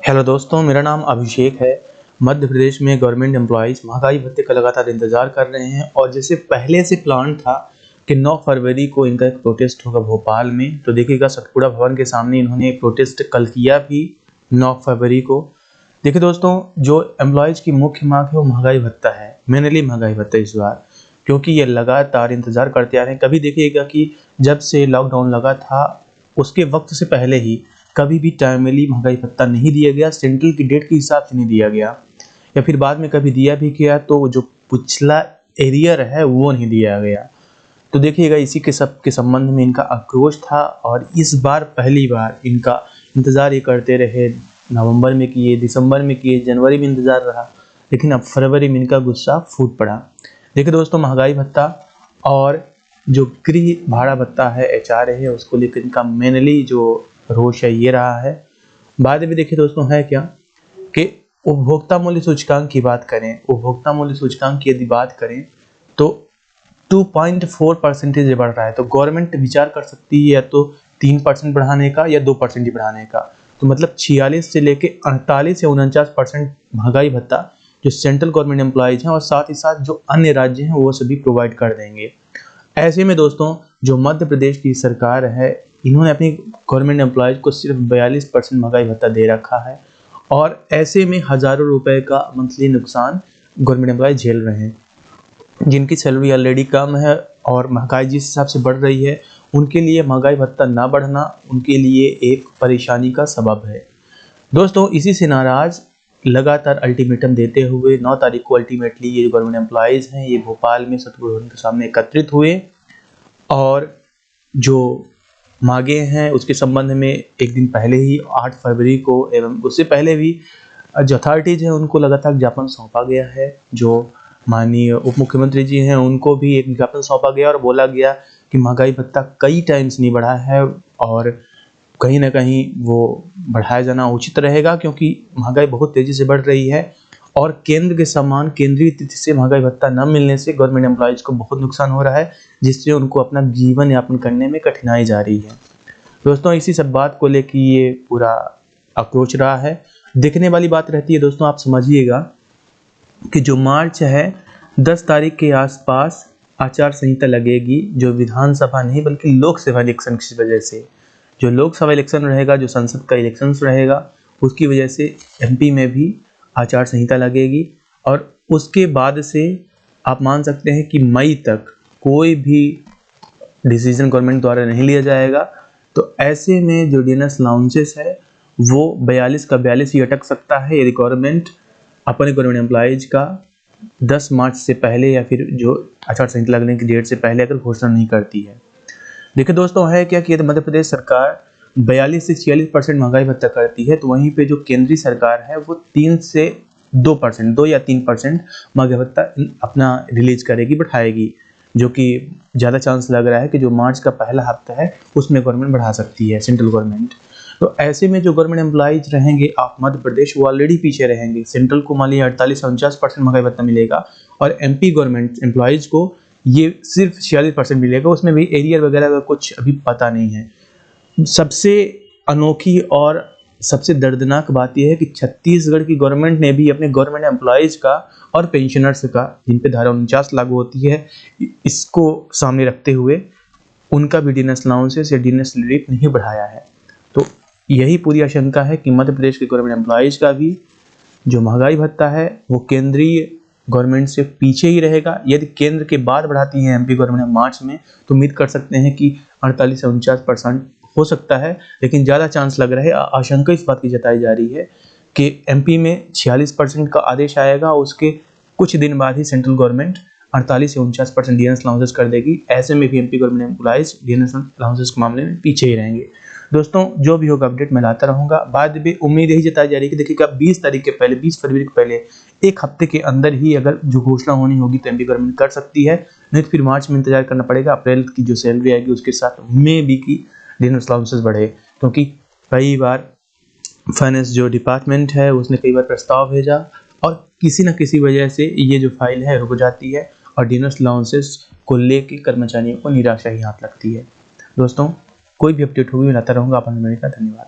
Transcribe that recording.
Hello दोस्तों, मेरा नाम अभिषेक है। मध्य प्रदेश में गवर्नमेंट एम्प्लॉइज़ महंगाई भत्ते का लगातार इंतज़ार कर रहे हैं और जैसे पहले से प्लान था कि 9 फरवरी को इनका एक प्रोटेस्ट होगा भोपाल में, तो देखिएगा सतपुड़ा भवन के सामने इन्होंने एक प्रोटेस्ट कल किया भी 9 फरवरी को। देखिए दोस्तों, जो एम्प्लॉइज़ की मुख्य मांग है वो महंगाई भत्ता है, मेनली महंगाई भत्ता इस बार, क्योंकि ये लगातार इंतज़ार करते आ रहे हैं। कभी देखिएगा कि जब से लॉकडाउन लगा था उसके वक्त से पहले ही कभी भी टाइमली महंगाई भत्ता नहीं दिया गया, सेंट्रल की डेट के हिसाब से नहीं दिया गया, या फिर बाद में कभी दिया भी गया तो जो पिछला एरियर है वो नहीं दिया गया। तो देखिएगा इसी के सब के संबंध में इनका आक्रोश था और इस बार पहली बार इनका इंतज़ार ये करते रहे। नवंबर में किए, दिसंबर में किए, जनवरी में इंतज़ार रहा, लेकिन अब फरवरी में इनका गुस्सा फूट पड़ा। देखिए दोस्तों, महंगाई भत्ता और जो गृह भाड़ा भत्ता है, HRA है, उसको लेकर इनका मेनली जो रोष है ये रहा है। बाद में देखिए दोस्तों है क्या कि उपभोक्ता मूल्य सूचकांक की बात करें, उपभोक्ता मूल्य सूचकांक की यदि बात करें तो 2.4% बढ़ रहा है। तो गवर्नमेंट विचार कर सकती है या तो 3% बढ़ाने का या 2% ही बढ़ाने का। तो मतलब 46 से लेके 48 या 49% महंगाई भत्ता जो सेंट्रल गवर्नमेंट एम्प्लॉइज हैं और साथ ही साथ जो अन्य राज्य हैं वो सभी प्रोवाइड कर देंगे। ऐसे में दोस्तों जो मध्य प्रदेश की सरकार है, इन्होंने अपनी गवर्नमेंट एम्प्लॉयज़ को सिर्फ 42% महंगाई भत्ता दे रखा है और ऐसे में हज़ारों रुपए का मंथली नुकसान गवर्नमेंट एम्प्लॉय झेल रहे हैं, जिनकी सैलरी ऑलरेडी कम है और महंगाई जिस हिसाब से बढ़ रही है उनके लिए महंगाई भत्ता ना बढ़ना उनके लिए एक परेशानी का सबब है। दोस्तों इसी से नाराज़ लगातार अल्टीमेटम देते हुए 9 तारीख को अल्टीमेटली ये गवर्नमेंट एम्प्लॉयज़ हैं ये भोपाल में सतपुड़ा भवन के सामने एकत्रित हुए और जो मांगे हैं उसके संबंध में एक दिन पहले ही 8 फरवरी को एवं उससे पहले भी जो अथॉरिटीज़ हैं उनको लगातार ज्ञापन सौंपा गया है। जो माननीय उप मुख्यमंत्री जी हैं उनको भी एक ज्ञापन सौंपा गया और बोला गया कि महंगाई भत्ता कई टाइम्स नहीं बढ़ा है और कहीं ना कहीं वो बढ़ाया जाना उचित रहेगा, क्योंकि महंगाई बहुत तेज़ी से बढ़ रही है और केंद्र के समान केंद्रीय तिथि से महंगाई भत्ता न मिलने से गवर्नमेंट एम्प्लॉयज़ को बहुत नुकसान हो रहा है, जिससे उनको अपना जीवन यापन करने में कठिनाई जा रही है। दोस्तों इसी सब बात को लेकर ये पूरा आक्रोश रहा है। देखने वाली बात रहती है दोस्तों, आप समझिएगा कि जो मार्च है 10 तारीख के आसपास आचार संहिता लगेगी, जो विधानसभा नहीं बल्कि लोकसभा इलेक्शन की वजह से, जो लोकसभा इलेक्शन रहेगा, जो संसद का इलेक्शन रहेगा, उसकी वजह से MP में भी आचार संहिता लगेगी और उसके बाद से आप मान सकते हैं कि मई तक कोई भी डिसीजन गवर्नमेंट द्वारा नहीं लिया जाएगा। तो ऐसे में जो DNS अलाउंसेस है वो 42 का 42 ही अटक सकता है यदि गवर्नमेंट अपने गवर्नमेंट एम्प्लॉयज़ का 10 मार्च से पहले या फिर जो आचार संहिता लगने की डेट से पहले अगर घोषणा नहीं करती है। देखिए दोस्तों है क्या कि मध्य प्रदेश सरकार 42 से 46% महंगाई भत्ता करती है, तो वहीं पे जो केंद्रीय सरकार है वो 3 से 2% 2 या 3% महंगाई भत्ता अपना रिलीज करेगी, बढ़ाएगी, जो कि ज़्यादा चांस लग रहा है कि जो मार्च का पहला हफ्ता है उसमें गवर्नमेंट बढ़ा सकती है, सेंट्रल गवर्नमेंट। तो ऐसे में जो गवर्नमेंट एम्प्लॉइज रहेंगे आप मध्य प्रदेश वो ऑलरेडी पीछे रहेंगे। सेंट्रल को मान लीजिए 48 से 49% महंगाई भत्ता मिलेगा और MP गवर्नमेंट एम्प्लॉइज को ये सिर्फ 46% मिलेगा, उसमें भी एरियर वगैरह का कुछ अभी पता नहीं है। सबसे अनोखी और सबसे दर्दनाक बात यह है कि छत्तीसगढ़ की गवर्नमेंट ने भी अपने गवर्नमेंट एम्प्लॉयज़ का और पेंशनर्स का, जिन पे धारा 49 लागू होती है, इसको सामने रखते हुए उनका भी DNS अलाउंसेस या DNS रिलीफ नहीं बढ़ाया है। तो यही पूरी आशंका है कि मध्य प्रदेश के गवर्नमेंट एम्प्लॉयज़ का भी जो महंगाई भत्ता है वो केंद्रीय गवर्नमेंट से पीछे ही रहेगा। यदि केंद्र के बाद बढ़ाती है MP गवर्नमेंट मार्च में, तो उम्मीद कर सकते हैं कि 48 से 49% हो सकता है, लेकिन ज़्यादा चांस लग रहा है, आशंका इस बात की जताई जा रही है कि MP में 46% का आदेश आएगा, उसके कुछ दिन बाद ही सेंट्रल गवर्नमेंट 48 से 49% DNS अलाउंसेस कर देगी। ऐसे में भी MP government employees DNS allowances के मामले में पीछे ही रहेंगे। दोस्तों जो भी होगा अपडेट मैं लाता रहूँगा। बाद में उम्मीद यही जताई जा रही है कि देखिएगा 20 तारीख के पहले, 20 फरवरी के पहले एक हफ्ते के अंदर ही अगर जो घोषणा होनी होगी तो MP गवर्नमेंट कर सकती है, नहीं तो फिर मार्च में इंतजार करना पड़ेगा। अप्रैल की जो सैलरी आएगी उसके साथ में भी की DNS अलाउंसेस बढ़े, क्योंकि कई बार फाइनेंस जो डिपार्टमेंट है उसने कई बार प्रस्ताव भेजा और किसी न किसी वजह से ये जो फाइल है रुक जाती है और DNS अलाउंसेस को लेके कर्मचारियों को निराशा ही हाथ लगती है। दोस्तों कोई भी अपडेट होगी मैं लाता रहूँगा। आप हमें मिलेगा। धन्यवाद।